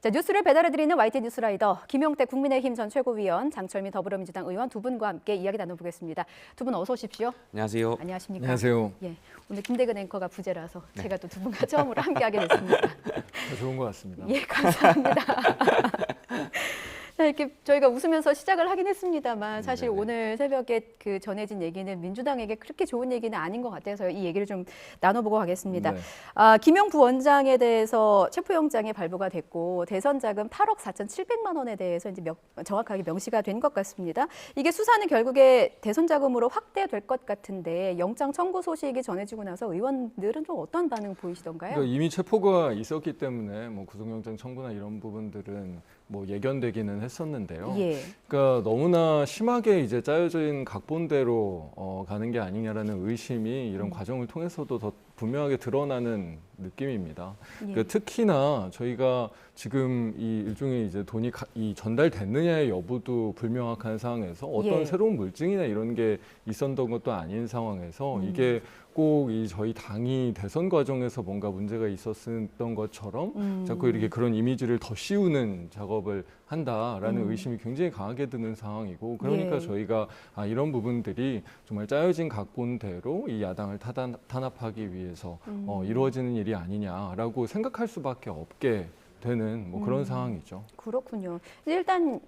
자, 뉴스를 배달해드리는 YT 뉴스라이더 김용태 국민의힘 전 최고위원, 장철민 더불어민주당 의원 두 분과 함께 이야기 나눠보겠습니다. 두 분 어서 오십시오. 안녕하세요. 안녕하십니까? 안녕하세요. 예, 오늘 김대근 앵커가 부재라서 제가 또 두 분과 처음으로 함께하게 됐습니다. 좋은 것 같습니다. 예, 감사합니다. 자, 이렇게 저희가 웃으면서 시작을 하긴 했습니다만 사실 네네. 오늘 새벽에 그 전해진 얘기는 민주당에게 그렇게 좋은 얘기는 아닌 것 같아서 이 얘기를 좀 나눠보고 가겠습니다. 네. 김용 부원장에 대해서 체포영장이 발부가 됐고 대선 자금 8억 4,700만 원에 대해서 이제 정확하게 명시가 된 것 같습니다. 이게 수사는 결국에 대선 자금으로 확대될 것 같은데 영장 청구 소식이 전해지고 나서 의원들은 좀 어떤 반응 보이시던가요? 그러니까 이미 체포가 있었기 때문에 뭐 구속영장 청구나 이런 부분들은 뭐 예견되기는 했었는데요. 예. 그러니까 너무나 심하게 이제 짜여진 각본대로 가는 게 아니냐라는 의심이 이런 과정을 통해서도 더 분명하게 드러나는 느낌입니다. 예. 그러니까 특히나 저희가 지금 이 일종의 이제 돈이 이 전달됐느냐의 여부도 불명확한 상황에서 어떤 예. 새로운 물증이나 이런 게 있었던 것도 아닌 상황에서 이게 꼭 이 저희 당이 대선 과정에서 뭔가 문제가 있었던 것처럼 자꾸 이렇게 그런 이미지를 더 씌우는 작업을 한다라는 의심이 굉장히 강하게 드는 상황이고 그러니까 예. 저희가 이런 부분들이 정말 짜여진 각본대로 이 야당을 탄압하기 위해서 이루어지는 일이 아니냐라고 생각할 수밖에 없게 되는 뭐 그런 상황이죠. 그렇군요. 일단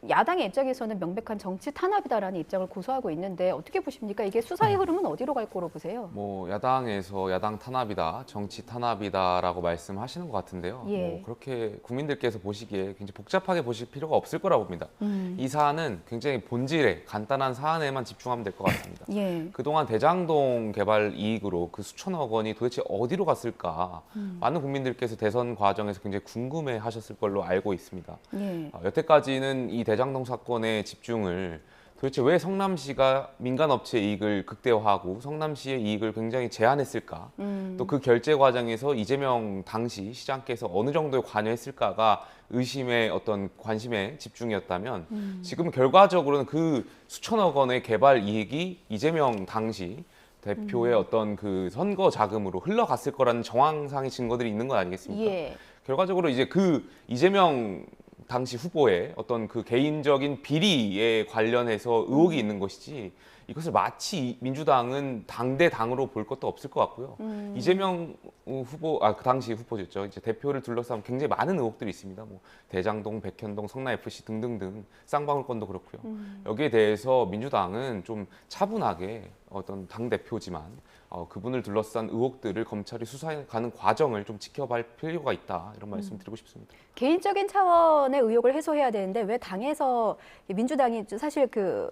야당의 입장에서는 명백한 정치 탄압이다라는 입장을 고수하고 있는데 어떻게 보십니까? 이게 수사의 흐름은 어디로 갈 거로 보세요? 뭐 야당에서 야당 탄압이다, 정치 탄압이다라고 말씀하시는 것 같은데요. 예. 뭐 그렇게 국민들께서 보시기에 굉장히 복잡하게 보실 필요가 없을 거라고 봅니다. 이 사안은 굉장히 본질에 간단한 사안에만 집중하면 될 것 같습니다. 예. 그동안 대장동 개발 이익으로 그 수천억 원이 도대체 어디로 갔을까? 많은 국민들께서 대선 과정에서 굉장히 궁금해하셨을 걸로 알고 있습니다. 예. 여태까지는 이 대장동 사건의 집중을 도대체 왜 성남시가 민간업체 이익을 극대화하고 성남시의 이익을 굉장히 제한했을까? 또 그 결제 과정에서 이재명 당시 시장께서 어느 정도의 관여했을까가 의심의 어떤 관심의 집중이었다면 지금 결과적으로는 그 수천억 원의 개발 이익이 이재명 당시 대표의 어떤 그 선거 자금으로 흘러갔을 거라는 정황상의 증거들이 있는 건 아니겠습니까? 예. 결과적으로 이제 그 이재명 당시 후보의 어떤 그 개인적인 비리에 관련해서 의혹이 있는 것이지 이것을 마치 민주당은 당대 당으로 볼 것도 없을 것 같고요. 이재명 후보, 그 당시 후보였죠. 이제 대표를 둘러싸면 굉장히 많은 의혹들이 있습니다. 뭐 대장동, 백현동, 성남FC 등등등 쌍방울권도 그렇고요. 여기에 대해서 민주당은 좀 차분하게 어떤 당 대표지만 그분을 둘러싼 의혹들을 검찰이 수사해가는 과정을 좀 지켜볼 필요가 있다 이런 말씀 드리고 싶습니다. 개인적인 차원의 의혹을 해소해야 되는데 왜 당에서 민주당이 사실 그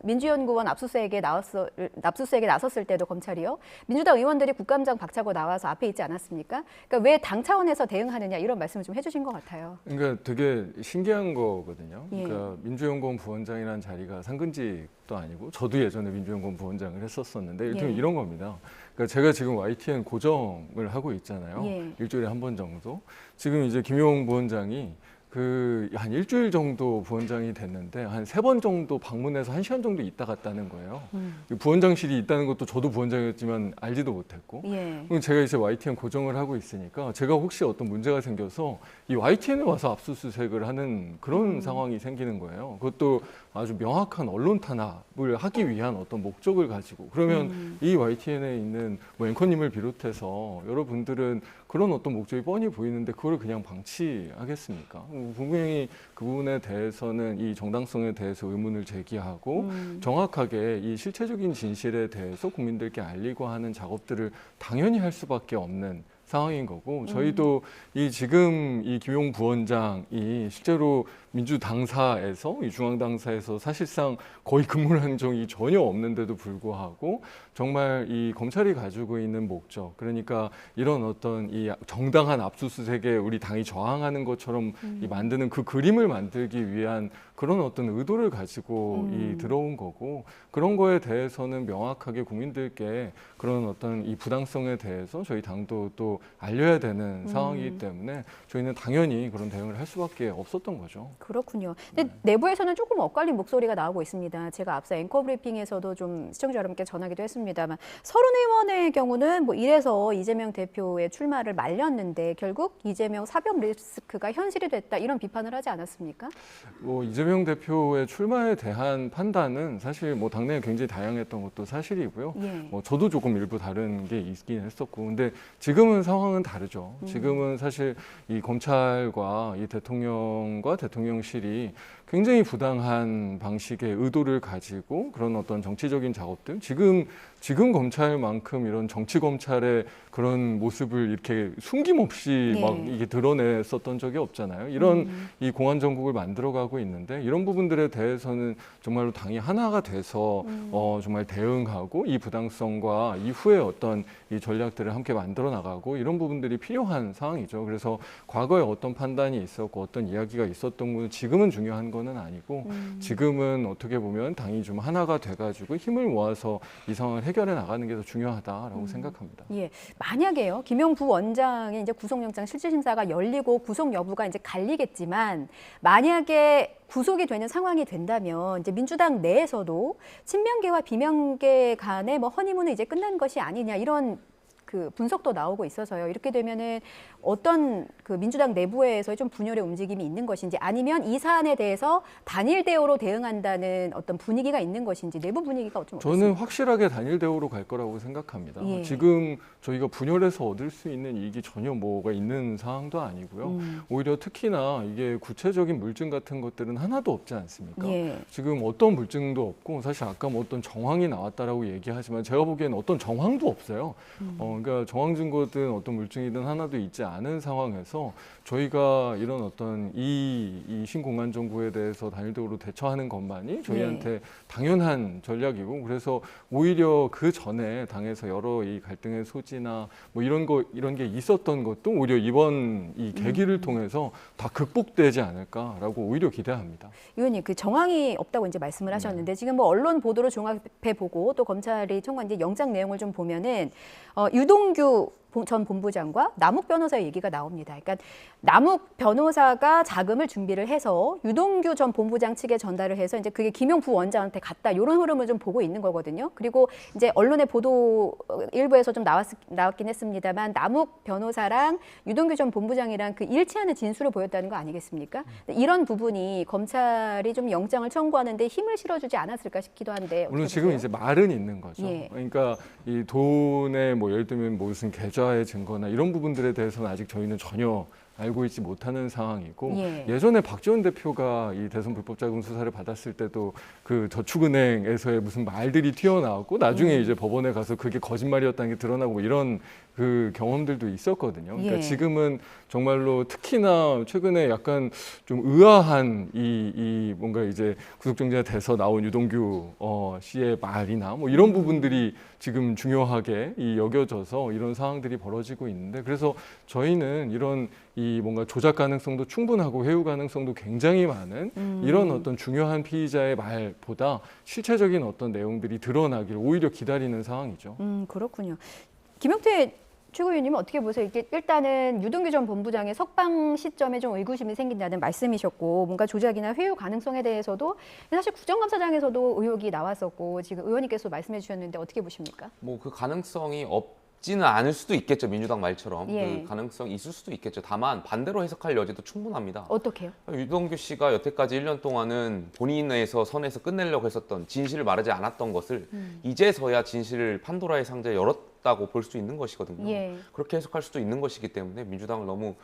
민주연구원 압수수색에 나섰을 때도 검찰이요. 민주당 의원들이 국감장 박차고 나와서 앞에 있지 않았습니까? 그러니까 왜 당 차원에서 대응하느냐 이런 말씀을 좀 해주신 것 같아요. 그러니까 되게 신기한 거거든요. 예. 그러니까 민주연구원 부원장이라는 자리가 상근직도 아니고 저도 예전에 민주연구원 부원장을 했었었는데 일종의 예. 이런 겁니다. 그러니까 제가 지금 YTN 고정을 하고 있잖아요. 예. 일주일에 한 번 정도. 지금 이제 김용 부원장이 한 일주일 정도 부원장이 됐는데 한 3번 정도 방문해서 1시간 정도 있다 갔다는 거예요. 부원장실이 있다는 것도 저도 부원장이었지만 알지도 못했고. 예. 그럼 제가 이제 YTN 고정을 하고 있으니까 제가 혹시 어떤 문제가 생겨서 이 YTN에 와서 압수수색을 하는 그런 상황이 생기는 거예요. 그것도 아주 명확한 언론 탄압을 하기 위한 어떤 목적을 가지고 그러면 이 YTN에 있는 뭐 앵커님을 비롯해서 여러분들은 그런 어떤 목적이 뻔히 보이는데 그걸 그냥 방치하겠습니까? 분명히 그 부분에 대해서는 이 정당성에 대해서 의문을 제기하고 정확하게 이 실체적인 진실에 대해서 국민들께 알리고 하는 작업들을 당연히 할 수밖에 없는 상황인 거고 저희도 이 지금 이 김용 부원장이 실제로 민주당사에서 이 중앙당사에서 사실상 거의 근무를 한 적이 전혀 없는데도 불구하고 정말 이 검찰이 가지고 있는 목적 그러니까 이런 어떤 이 정당한 압수수색에 우리 당이 저항하는 것처럼 이 만드는 그 그림을 만들기 위한 그런 어떤 의도를 가지고 이 들어온 거고 그런 거에 대해서는 명확하게 국민들께 그런 어떤 이 부당성에 대해서 저희 당도 또 알려야 되는 상황이기 때문에 저희는 당연히 그런 대응을 할 수밖에 없었던 거죠. 그렇군요. 근데 내부에서는 조금 엇갈린 목소리가 나오고 있습니다. 제가 앞서 앵커 브리핑에서도 좀 시청자 여러분께 전하기도 했습니다. 했습니다만 서른 의원의 경우는 뭐 이래서 이재명 대표의 출마를 말렸는데 결국 이재명 사법 리스크가 현실이 됐다 이런 비판을 하지 않았습니까? 뭐 이재명 대표의 출마에 대한 판단은 사실 뭐 당내에 굉장히 다양했던 것도 사실이고요. 예. 뭐 저도 조금 일부 다른 게 있긴 했었고, 근데 지금은 상황은 다르죠. 지금은 사실 이 검찰과 이 대통령과 대통령실이 굉장히 부당한 방식의 의도를 가지고 그런 어떤 정치적인 작업들, 지금 검찰만큼 이런 정치 검찰의 그런 모습을 이렇게 숨김없이 네. 막 이게 드러냈었던 적이 없잖아요. 이런 이 공안 정국을 만들어가고 있는데 이런 부분들에 대해서는 정말로 당이 하나가 돼서 정말 대응하고 이 부당성과 이후에 어떤 이 전략들을 함께 만들어 나가고 이런 부분들이 필요한 상황이죠. 그래서 과거에 어떤 판단이 있었고 어떤 이야기가 있었던 건 지금은 중요한 거는 아니고 지금은 어떻게 보면 당이 좀 하나가 돼가지고 힘을 모아서 이 상황을 해결해 나가는 게 더 중요하다라고 생각합니다. 예, 만약에요 김용 부원장의 이제 구속영장 실질심사가 열리고 구속 여부가 이제 갈리겠지만 만약에 구속이 되는 상황이 된다면 이제 민주당 내에서도 친명계와 비명계 간의 뭐 허니문은 이제 끝난 것이 아니냐 이런 그 분석도 나오고 있어서요. 이렇게 되면은 어떤 그 민주당 내부에서 좀 분열의 움직임이 있는 것인지 아니면 이 사안에 대해서 단일 대우로 대응한다는 어떤 분위기가 있는 것인지 내부 분위기가 좀 저는 어떻습니까? 확실하게 단일 대우로 갈 거라고 생각합니다. 예. 지금 저희가 분열해서 얻을 수 있는 이익이 전혀 뭐가 있는 상황도 아니고요. 오히려 특히나 이게 구체적인 물증 같은 것들은 하나도 없지 않습니까? 예. 지금 어떤 물증도 없고 사실 아까 뭐 어떤 정황이 나왔다라고 얘기하지만 제가 보기에는 어떤 정황도 없어요. 그러니까 정황 증거든 어떤 물증이든 하나도 있지 않은 상황에서 저희가 이런 어떤 이 신공안 정부에 대해서 단일적으로 대처하는 것만이 저희한테 당연한 전략이고 그래서 오히려 그 전에 당에서 여러 이 갈등의 소지나 뭐 이런 게 있었던 것도 오히려 이번 이 계기를 통해서 다 극복되지 않을까라고 오히려 기대합니다. 의원님 그 정황이 없다고 이제 말씀을 하셨는데 지금 뭐 언론 보도를 종합해 보고 또 검찰이 청구한 이제 영장 내용을 좀 보면은 유동규 전 본부장과 남욱 변호사의 얘기가 나옵니다. 그러니까 남욱 변호사가 자금을 준비를 해서 유동규 전 본부장 측에 전달을 해서 이제 그게 김용 부원장한테 갔다 이런 흐름을 좀 보고 있는 거거든요. 그리고 이제 언론의 보도 일부에서 좀 나왔긴 했습니다만 남욱 변호사랑 유동규 전 본부장이랑 그 일치하는 진술을 보였다는 거 아니겠습니까? 이런 부분이 검찰이 좀 영장을 청구하는데 힘을 실어주지 않았을까 싶기도 한데 어떻게 물론 지금 보세요? 이제 말은 있는 거죠. 예. 그러니까 이 돈의 뭐 예를 들면 무슨 계좌의 증거나 이런 부분들에 대해서는 아직 저희는 전혀 알고 있지 못하는 상황이고 예전에 박지원 대표가 이 대선 불법 자금 수사를 받았을 때도 그 저축은행에서의 무슨 말들이 튀어나왔고 나중에 이제 법원에 가서 그게 거짓말이었다는 게 드러나고 뭐 이런 그 경험들도 있었거든요. 그러니까 예. 지금은 정말로 특히나 최근에 약간 좀 의아한 이 뭔가 이제 구속정지가 돼서 나온 유동규 씨의 말이나 뭐 이런 부분들이 지금 중요하게 여겨져서 이런 상황들이 벌어지고 있는데 그래서 저희는 이런 이 뭔가 조작 가능성도 충분하고 회유 가능성도 굉장히 많은 이런 어떤 중요한 피의자의 말보다 실체적인 어떤 내용들이 드러나기를 오히려 기다리는 상황이죠. 그렇군요. 김용태 최고위원님은 어떻게 보세요? 이게 일단은 유동규 전 본부장의 석방 시점에 좀 의구심이 생긴다는 말씀이셨고 뭔가 조작이나 회유 가능성에 대해서도 사실 국정감사장에서도 의혹이 나왔었고 지금 의원님께서 말씀해 주셨는데 어떻게 보십니까? 뭐 그 가능성이 없지는 않을 수도 있겠죠. 민주당 말처럼 예. 그 가능성이 있을 수도 있겠죠. 다만 반대로 해석할 여지도 충분합니다. 어떻게요? 유동규 씨가 여태까지 1년 동안은 본인에서 선에서 끝내려고 했었던 진실을 말하지 않았던 것을 이제서야 진실을 판도라의 상자에 열었다고 볼 수 있는 것이거든요. 예. 그렇게 해석할 수도 있는 것이기 때문에 민주당을 너무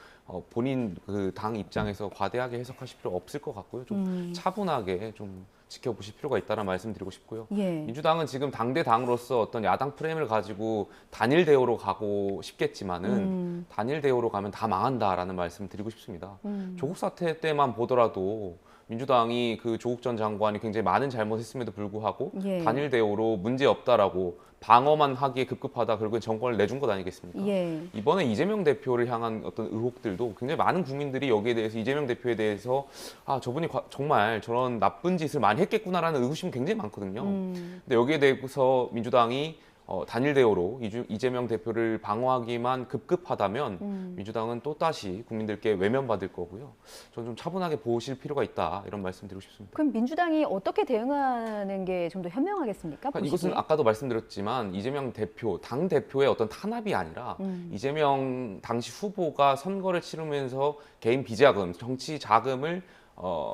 본인 그 당 입장에서 과대하게 해석하실 필요 없을 것 같고요. 좀 차분하게 좀 지켜보실 필요가 있다는 말씀드리고 싶고요. 예. 민주당은 지금 당대 당으로서 어떤 야당 프레임을 가지고 단일 대우로 가고 싶겠지만은 단일 대우로 가면 다 망한다라는 말씀 드리고 싶습니다. 조국 사태 때만 보더라도 민주당이 그 조국 전 장관이 굉장히 많은 잘못했음에도 불구하고 예. 단일 대우로 문제 없다라고 방어만 하기에 급급하다 결국엔 정권을 내준 것 아니겠습니까? 예. 이번에 이재명 대표를 향한 어떤 의혹들도 굉장히 많은 국민들이 여기에 대해서 이재명 대표에 대해서 아 저분이 정말 저런 나쁜 짓을 많이 했겠구나라는 의구심이 굉장히 많거든요. 근데 여기에 대해서 민주당이 단일 대우로 이재명 대표를 방어하기만 급급하다면 민주당은 또다시 국민들께 외면받을 거고요. 저는 좀 차분하게 보실 필요가 있다 이런 말씀 드리고 싶습니다. 그럼 민주당이 어떻게 대응하는 게 좀 더 현명하겠습니까? 그러니까 이것은 보시기에? 아까도 말씀드렸지만 이재명 대표, 당 대표의 어떤 탄압이 아니라 이재명 당시 후보가 선거를 치르면서 개인 비자금, 정치 자금을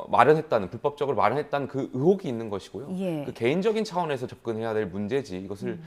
마련했다는 불법적으로 마련했다는 그 의혹이 있는 것이고요. 예. 그 개인적인 차원에서 접근해야 될 문제지 이것을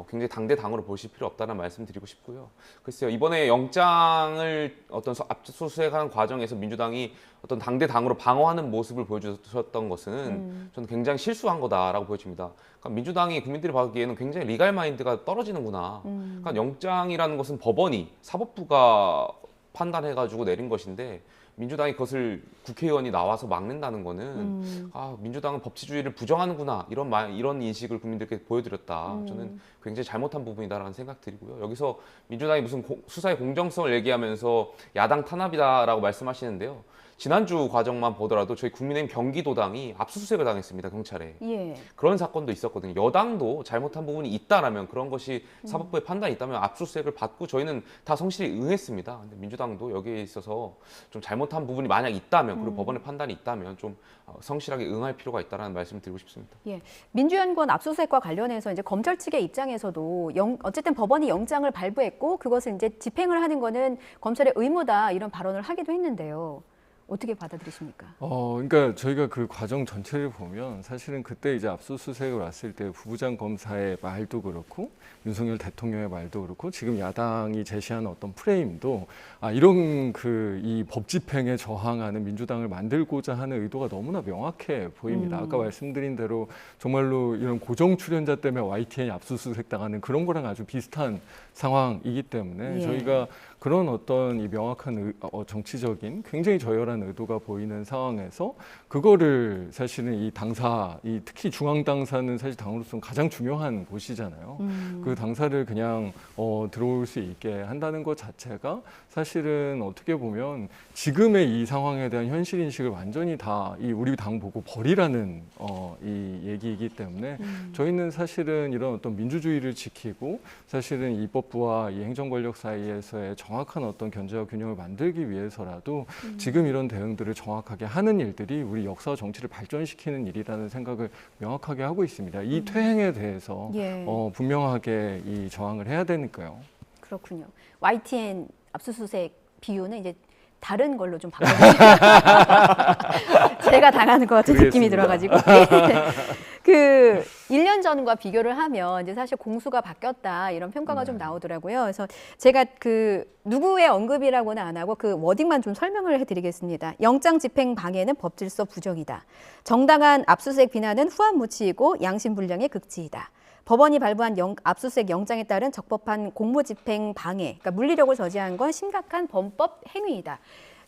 굉장히 당대당으로 보실 필요 없다는 말씀 드리고 싶고요. 글쎄요 이번에 영장을 어떤 압수수색하는 과정에서 민주당이 어떤 당대당으로 방어하는 모습을 보여주셨던 것은 저는 굉장히 실수한 거다라고 보여집니다. 그러니까 민주당이 국민들이 보기에는 굉장히 리갈 마인드가 떨어지는구나. 그러니까 영장이라는 것은 법원이 사법부가 판단해가지고 내린 것인데 민주당이 그것을 국회의원이 나와서 막는다는 거는 민주당은 법치주의를 부정하는구나 이런 인식을 국민들께 보여드렸다. 저는 굉장히 잘못한 부분이다라는 생각 드리고요. 여기서 민주당이 무슨 수사의 공정성을 얘기하면서 야당 탄압이다라고 말씀하시는데요. 지난주 과정만 보더라도 저희 국민의힘 경기도당이 압수수색을 당했습니다. 경찰에. 예. 그런 사건도 있었거든요. 여당도 잘못한 부분이 있다라면 그런 것이 사법부의 판단이 있다면 압수수색을 받고 저희는 다 성실히 응했습니다. 근데 민주당도 여기에 있어서 좀 잘못한 부분이 만약 있다면 그리고 법원의 판단이 있다면 좀 성실하게 응할 필요가 있다라는 말씀을 드리고 싶습니다. 예. 민주연구원 압수수색과 관련해서 이제 검찰 측의 입장에서도 어쨌든 법원이 영장을 발부했고 그것을 이제 집행을 하는 거는 검찰의 의무다 이런 발언을 하기도 했는데요. 어떻게 받아들이십니까? 그러니까 저희가 그 과정 전체를 보면 사실은 그때 이제 압수수색을 왔을 때 부부장 검사의 말도 그렇고 윤석열 대통령의 말도 그렇고 지금 야당이 제시하는 어떤 프레임도 이런 이 법 집행에 저항하는 민주당을 만들고자 하는 의도가 너무나 명확해 보입니다. 아까 말씀드린 대로 정말로 이런 고정 출연자 때문에 YTN이 압수수색 당하는 그런 거랑 아주 비슷한 상황이기 때문에 예. 저희가 그런 어떤 이 명확한 정치적인 굉장히 저열한 의도가 보이는 상황에서 그거를 사실은 이 당사, 특히 중앙 당사는 사실 당으로서는 가장 중요한 곳이잖아요. 그 당사를 그냥 들어올 수 있게 한다는 것 자체가 사실은 어떻게 보면 지금의 이 상황에 대한 현실 인식을 완전히 다 이 우리 당 보고 버리라는 이 얘기이기 때문에 저희는 사실은 이런 어떤 민주주의를 지키고 사실은 입법부와 이 행정권력 사이에서의 정확한 어떤 견제와 균형을 만들기 위해서라도 지금 이런 대응들을 정확하게 하는 일들이 우리 역사와 정치를 발전시키는 일이라는 생각을 명확하게 하고 있습니다. 이 퇴행에 대해서 예. 분명하게 이 저항을 해야 되니까요. 그렇군요. YTN 압수수색 비유는 이제 다른 걸로 좀 바꿔주세요. 제가 당하는 것 같은 느낌이 들어가지고. 그 1년 전과 비교를 하면 이제 사실 공수가 바뀌었다 이런 평가가 좀 나오더라고요. 그래서 제가 그 누구의 언급이라고는 안 하고 그 워딩만 좀 설명을 해드리겠습니다. 영장 집행 방해는 법질서 부정이다. 정당한 압수수색 비난은 후한무치이고 양심불량의 극치이다. 법원이 발부한 압수수색 영장에 따른 적법한 공무집행 방해, 그러니까 물리력을 저지한 건 심각한 범법 행위이다.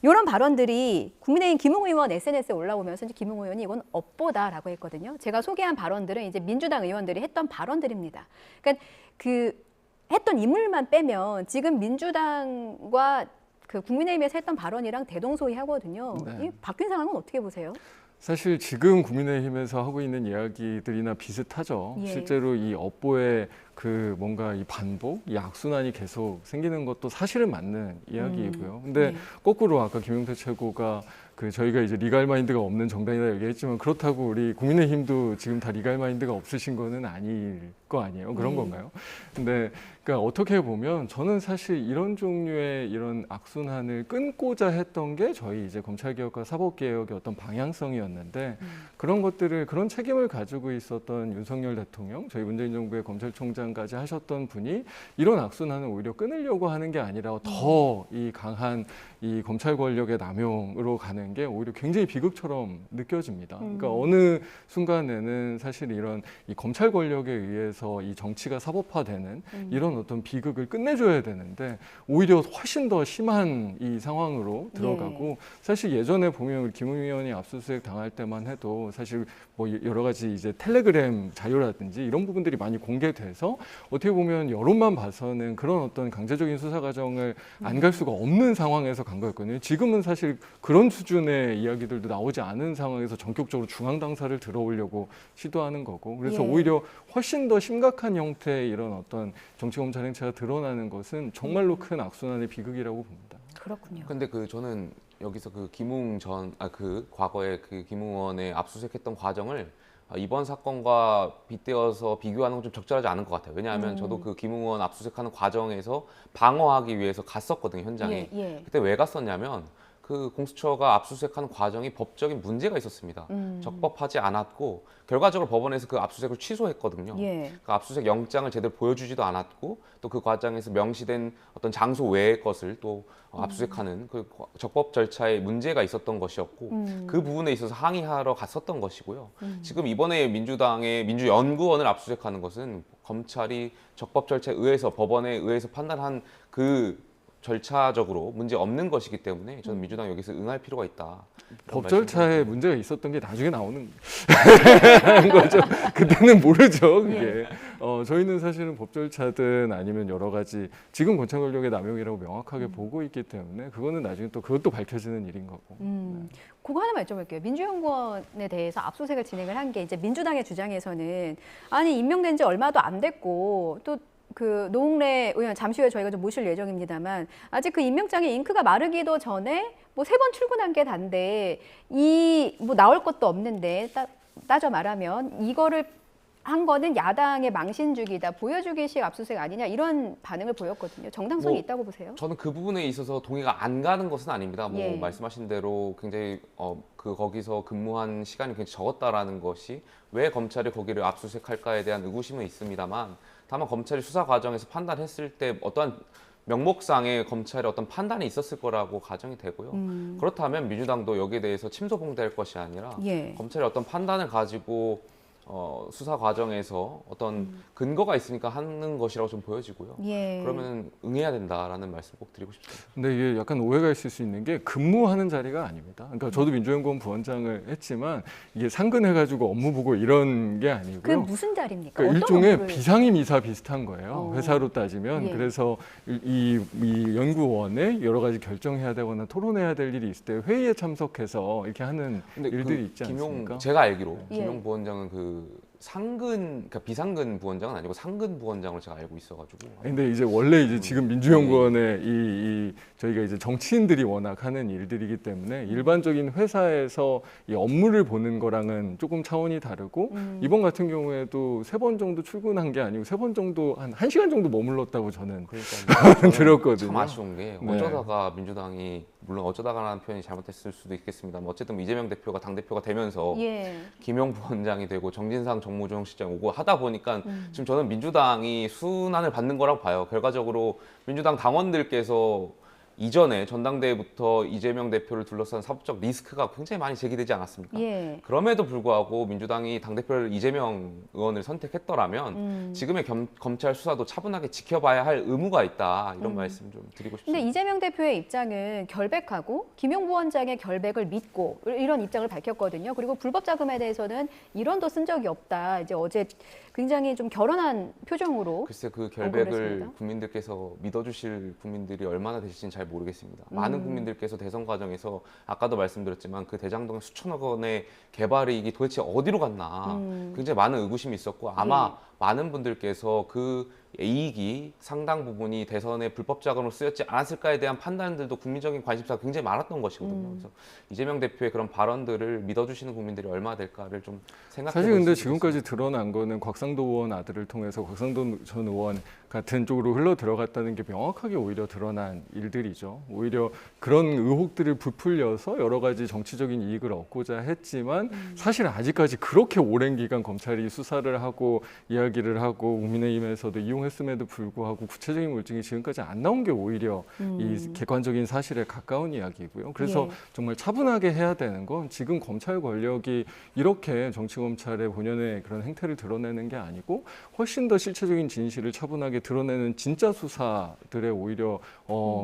이런 발언들이 국민의힘 김웅 의원 SNS에 올라오면서 이제 김웅 의원이 이건 업보다라고 했거든요. 제가 소개한 발언들은 이제 민주당 의원들이 했던 발언들입니다. 그러니까 그 했던 인물만 빼면 지금 민주당과 그 국민의힘에서 했던 발언이랑 대동소이하거든요. 네. 이 바뀐 상황은 어떻게 보세요? 사실 지금 국민의힘에서 하고 있는 이야기들이나 비슷하죠. 예. 실제로 이 업보의 그 뭔가 이 반복, 이 악순환이 계속 생기는 것도 사실은 맞는 이야기이고요. 근데 네. 거꾸로 아까 김용태 최고가 그 저희가 이제 리갈 마인드가 없는 정당이다 얘기했지만 그렇다고 우리 국민의힘도 지금 다 리갈 마인드가 없으신 거는 아닐 거 아니에요? 그런 건가요? 근데 그러니까 어떻게 보면 저는 사실 이런 종류의 이런 악순환을 끊고자 했던 게 저희 이제 검찰개혁과 사법개혁의 어떤 방향성이었는데 그런 것들을 그런 책임을 가지고 있었던 윤석열 대통령, 저희 문재인 정부의 검찰총장까지 하셨던 분이 이런 악순환을 오히려 끊으려고 하는 게 아니라 더 이 강한 이 검찰 권력의 남용으로 가는 게 오히려 굉장히 비극처럼 느껴집니다. 그러니까 어느 순간에는 사실 이런 이 검찰 권력에 의해서 이 정치가 사법화되는 이런 어떤 비극을 끝내줘야 되는데 오히려 훨씬 더 심한 이 상황으로 들어가고 사실 예전에 보면 우리 김웅 의원이 압수수색 당할 때만 해도 사실 뭐 여러 가지 이제 텔레그램 자료라든지 이런 부분들이 많이 공개돼서 어떻게 보면 여론만 봐서는 그런 어떤 강제적인 수사 과정을 안 갈 수가 없는 상황에서 간 거였거든요. 지금은 사실 그런 수준의 이야기들도 나오지 않은 상황에서 전격적으로 중앙 당사를 들어오려고 시도하는 거고, 그래서 예. 오히려 훨씬 더 심각한 형태의 이런 어떤 정치 검찰 행태가 드러나는 것은 정말로 큰 악순환의 비극이라고 봅니다. 그렇군요. 근데 저는 여기서 그 과거에 그 김웅 의원의 압수수색했던 과정을 이번 사건과 빗대어서 비교하는 건 좀 적절하지 않은 것 같아요. 왜냐하면 저도 그 김웅 의원 압수수색하는 과정에서 방어하기 위해서 갔었거든요, 현장에. 예. 그때 왜 갔었냐면 그 공수처가 압수수색하는 과정이 법적인 문제가 있었습니다. 적법하지 않았고 결과적으로 법원에서 그 압수수색을 취소했거든요. 예. 그 압수수색 영장을 제대로 보여주지도 않았고 또 그 과정에서 명시된 어떤 장소 외의 것을 또 압수수색하는 그 적법 절차에 문제가 있었던 것이었고 그 부분에 있어서 항의하러 갔었던 것이고요. 지금 이번에 민주당의 민주연구원을 압수수색하는 것은 검찰이 적법 절차에 의해서 법원에 의해서 판단한 그 절차적으로 문제 없는 것이기 때문에 저는 민주당 여기서 응할 필요가 있다. 법 절차에 문제가 있었던 게 나중에 나오는 거죠. 그때는 모르죠. 그게. 저희는 사실은 법 절차든 아니면 여러 가지 지금 검찰 권력의 남용이라고 명확하게 보고 있기 때문에 그거는 나중에 또 그것도 밝혀지는 일인 거고. 그거 하나만 여쭤볼게요. 민주연구원에 대해서 압수수색을 진행을 한 게 이제 민주당의 주장에서는 아니 임명된 지 얼마도 안 됐고 또 그 노웅래 의원 잠시 후에 저희가 좀 모실 예정입니다만 아직 그 임명장에 잉크가 마르기도 전에 뭐 3번 출근한 게 단데 이 뭐 나올 것도 없는데 따져 말하면 이거를 한 거는 야당의 망신주기다, 보여주기식 압수수색 아니냐 이런 반응을 보였거든요. 정당성이 있다고 보세요? 저는 그 부분에 있어서 동의가 안 가는 것은 아닙니다. 예. 말씀하신 대로 굉장히 거기서 근무한 시간이 굉장히 적었다라는 것이 왜 검찰이 거기를 압수수색할까에 대한 의구심은 있습니다만 다만 검찰이 수사 과정에서 판단했을 때 어떠한 명목상의 검찰의 어떤 판단이 있었을 거라고 가정이 되고요. 그렇다면 민주당도 여기에 대해서 침소봉대할 것이 아니라 예. 검찰이 어떤 판단을 가지고 수사 과정에서 어떤 근거가 있으니까 하는 것이라고 좀 보여지고요. 예. 그러면 응해야 된다라는 말씀 꼭 드리고 싶습니다. 근데 이게 약간 오해가 있을 수 있는 게 근무하는 자리가 아닙니다. 그러니까 저도 민주연구원 부원장을 했지만 이게 상근해가지고 업무 보고 이런 게 그 아니고요. 무슨 자리입니까? 그러니까 어떤 일종의 업무를- 비상임이사 비슷한 거예요. 회사로 따지면. 예. 그래서 이 연구원에 여러 가지 결정해야 되거나 토론해야 될 일이 있을 때 회의에 참석해서 이렇게 하는 근데 일들이 있지 않습니까? 제가 알기로 예. 김용 부원장은 그 그러니까 비상근 부원장은 아니고 상근 부원장으로 제가 알고 있어가지고. 근데 이제 원래 이제 지금 민주연구원의 이 저희가 이제 정치인들이 워낙 하는 일들이기 때문에 일반적인 회사에서 이 업무를 보는 거랑은 조금 차원이 다르고 이번 같은 경우에도 3번 정도 출근한 게 아니고 3번 정도 한 1시간 정도 머물렀다고 저는 그러니까 들었거든요. 참 아쉬운 게 네. 어쩌다가 민주당이 물론 어쩌다가라는 표현이 잘못됐을 수도 있겠습니다만 어쨌든 이재명 대표가 당 대표가 되면서 예. 김용 부원장이 되고 정진상 정무조정실장 오고 하다 보니까 지금 저는 민주당이 순환을 받는 거라고 봐요. 결과적으로 민주당 당원들께서 이전에 전당대회부터 이재명 대표를 둘러싼 사법적 리스크가 굉장히 많이 제기되지 않았습니까? 예. 그럼에도 불구하고 민주당이 당대표를 이재명 의원을 선택했더라면 지금의 검찰 수사도 차분하게 지켜봐야 할 의무가 있다. 이런 말씀 좀 드리고 싶습니다. 근데 이재명 대표의 입장은 결백하고 김용 부원장의 결백을 믿고 이런 입장을 밝혔거든요. 그리고 불법 자금에 대해서는 1원도 쓴 적이 없다. 이제 어제 굉장히 좀 결연한 표정으로 글쎄 그 언급을 결백을 했습니다. 국민들께서 믿어주실 국민들이 얼마나 되실지는 잘 모르겠습니다. 많은 국민들께서 대선 과정에서 아까도 말씀드렸지만 그 대장동의 수천억 원의 개발 이익이 도대체 어디로 갔나 굉장히 많은 의구심이 있었고 아마 많은 분들께서 그 이익이 상당 부분이 대선의 불법 자금으로 쓰였지 않았을까에 대한 판단들도 국민적인 관심사가 굉장히 많았던 것이거든요. 그래서 이재명 대표의 그런 발언들을 믿어주시는 국민들이 얼마나 될까를 좀 생각해 사실 근데 보셨으면 지금까지 드러난 거는 곽상도 의원 아들을 통해서 곽상도 전 의원 같은 쪽으로 흘러 들어갔다는 게 명확하게 오히려 드러난 일들이죠. 오히려 그런 의혹들을 부풀려서 여러 가지 정치적인 이익을 얻고자 했지만 사실 아직까지 그렇게 오랜 기간 검찰이 수사를 하고 이야기를 하고 국민의힘에서도 이용했음에도 불구하고 구체적인 물증이 지금까지 안 나온 게 오히려 이 객관적인 사실에 가까운 이야기고요. 그래서 예. 정말 차분하게 해야 되는 건 지금 검찰 권력이 이렇게 정치 검찰의 본연의 그런 행태를 드러내는 게 아니고 훨씬 더 실체적인 진실을 차분하게 드러내는 진짜 수사들에 오히려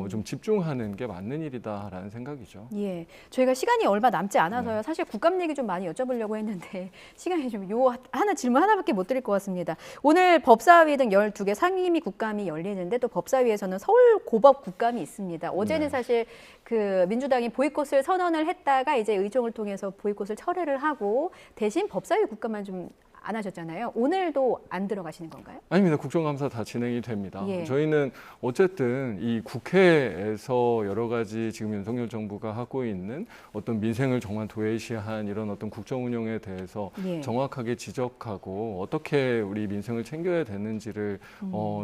좀 집중하는 게 맞는 일이다라는 생각이죠. 예, 저희가 시간이 얼마 남지 않아서요. 사실 국감 얘기 좀 많이 여쭤보려고 했는데 시간이 좀 하나 질문 하나밖에 못 드릴 것 같습니다. 오늘 법사위 등 12개 상임위 국감이 열리는데 또 법사위에서는 서울 고법 국감이 있습니다. 어제는 네. 사실 그 민주당이 보이콧을 선언을 했다가 이제 의총을 통해서 보이콧을 철회를 하고 대신 법사위 국감만 좀 안 하셨잖아요. 오늘도 안 들어가시는 건가요? 아닙니다. 국정감사 다 진행이 됩니다. 예. 저희는 어쨌든 이 국회에서 여러 가지 지금 윤석열 정부가 하고 있는 어떤 민생을 정말 도외시한 이런 어떤 국정 운영에 대해서 예. 정확하게 지적하고 어떻게 우리 민생을 챙겨야 되는지를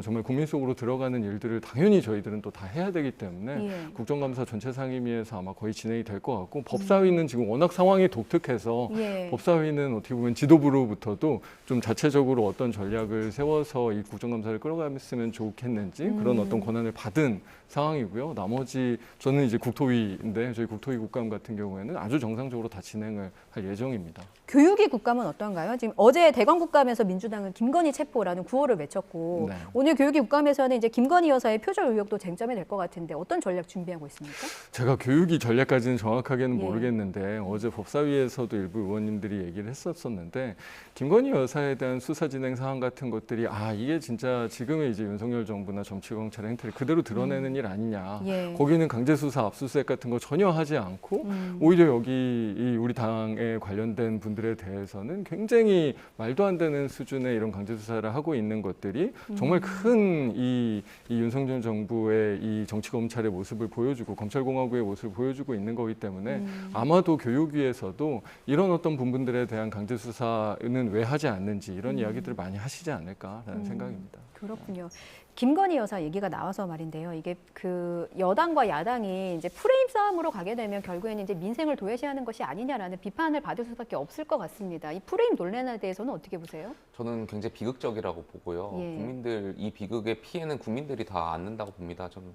정말 국민 속으로 들어가는 일들을 당연히 저희들은 또 다 해야 되기 때문에 예. 국정감사 전체 상임위에서 아마 거의 진행이 될 것 같고 법사위는 지금 워낙 상황이 독특해서 예. 법사위는 어떻게 보면 지도부로부터도 좀 자체적으로 어떤 전략을 세워서 이 국정감사를 끌어갔으면 좋겠는지 그런 어떤 권한을 받은 상황이고요. 나머지 저는 이제 국토위인데 저희 국토위 국감 같은 경우에는 아주 정상적으로 다 진행을 할 예정입니다. 교육위 국감은 어떤가요? 지금 어제 대검 국감에서 민주당은 김건희 체포라는 구호를 외쳤고 네. 오늘 교육위 국감에서는 이제 김건희 여사의 표절 의혹도 쟁점이 될 것 같은데 어떤 전략 준비하고 있습니까? 제가 교육이 전략까지는 정확하게는 예. 모르겠는데 어제 법사위에서도 일부 의원님들이 얘기를 했었었는데 김건희 여사에 대한 수사 진행 사항 같은 것들이 이게 진짜 지금의 이제 윤석열 정부나 정치검찰의 행태를 그대로 드러내는 일 아니냐. 예. 거기는 강제 수사 압수수색 같은 거 전혀 하지 않고 오히려 여기 이 우리 당에 관련된 분들에 대해서는 굉장히 말도 안 되는 수준의 이런 강제 수사를 하고 있는 것들이 정말 큰 이 윤석열 정부의 이 정치검찰의 모습을 보여주고 검찰공화국의 모습을 보여주고 있는 거기 때문에 아마도 교육위에서도 이런 어떤 부분들에 대한 강제 수사는 왜 하지 않는지 이런 이야기들을 많이 하시지 않을까라는 생각입니다. 그렇군요. 김건희 여사 얘기가 나와서 말인데요. 이게 그 여당과 야당이 이제 프레임 싸움으로 가게 되면 결국에는 이제 민생을 도외시하는 것이 아니냐라는 비판을 받을 수밖에 없을 것 같습니다. 이 프레임 논란에 대해서는 어떻게 보세요? 저는 굉장히 비극적이라고 보고요. 예. 국민들 이 비극의 피해는 국민들이 다 안는다고 봅니다. 저는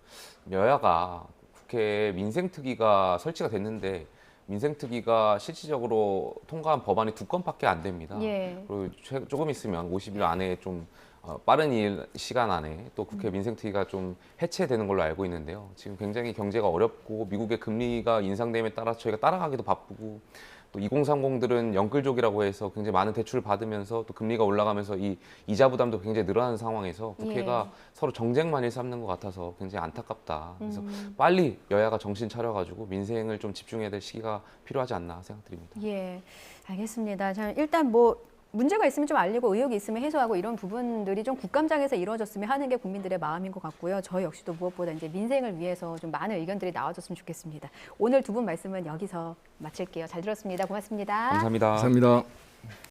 여야가 국회에 민생특위가 설치가 됐는데 민생특위가 실질적으로 통과한 법안이 2건밖에 안 됩니다. 예. 그리고 조금 있으면 50일 안에 좀 빠른 시간 안에 또 국회 민생특위가 좀 해체되는 걸로 알고 있는데요. 지금 굉장히 경제가 어렵고 미국의 금리가 인상됨에 따라서 저희가 따라가기도 바쁘고 또 2030들은 영끌족이라고 해서 굉장히 많은 대출을 받으면서 또 금리가 올라가면서 이 이자 부담도 굉장히 늘어나는 상황에서 국회가 서로 정쟁만을 삼는 것 같아서 굉장히 안타깝다. 그래서 빨리 여야가 정신 차려가지고 민생을 좀 집중해야 될 시기가 필요하지 않나 생각드립니다. 예, 알겠습니다. 자, 일단 뭐 문제가 있으면 좀 알리고 의혹이 있으면 해소하고 이런 부분들이 좀 국감장에서 이루어졌으면 하는 게 국민들의 마음인 것 같고요. 저희 역시도 무엇보다 이제 민생을 위해서 좀 많은 의견들이 나와줬으면 좋겠습니다. 오늘 두 분 말씀은 여기서 마칠게요. 잘 들었습니다. 고맙습니다. 감사합니다. 감사합니다.